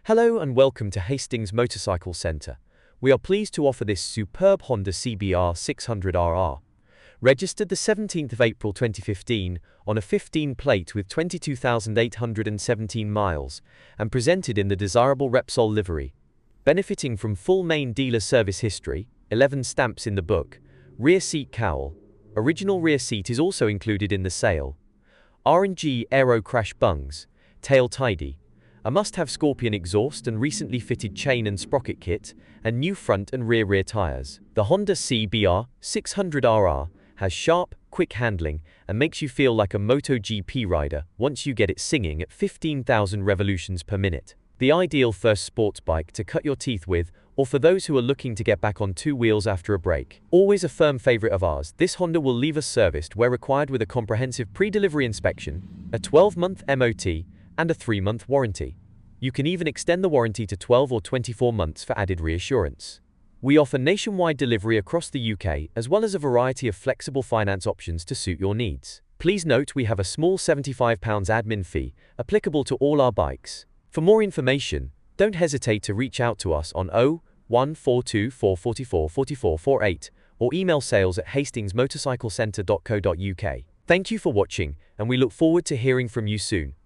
Hello and welcome to Hastings Motorcycle Centre. We are pleased to offer this superb Honda CBR 600RR. Registered the 17th of April 2015 on a 15 plate with 22,817 miles and presented in the desirable Repsol livery. Benefiting from full main dealer service history, 11 stamps in the book, rear seat cowl, original rear seat is also included in the sale. R&G Aero crash bungs, tail tidy, a must-have Scorpion exhaust and recently fitted chain and sprocket kit, and new front and rear tires. The Honda CBR 600RR has sharp, quick handling and makes you feel like a MotoGP rider once you get it singing at 15,000 revolutions per minute. The ideal first sports bike to cut your teeth with, or for those who are looking to get back on two wheels after a break. Always a firm favorite of ours, this Honda will leave us serviced where required with a comprehensive pre-delivery inspection, a 12-month MOT, and a 3-month warranty. You can even extend the warranty to 12 or 24 months for added reassurance. We offer nationwide delivery across the UK as well as a variety of flexible finance options to suit your needs. Please note we have a small £75 admin fee applicable to all our bikes. For more information, don't hesitate to reach out to us on 01424 444 4448 or email sales@hastingsmotorcyclecentre.co.uk. Thank you for watching and we look forward to hearing from you soon.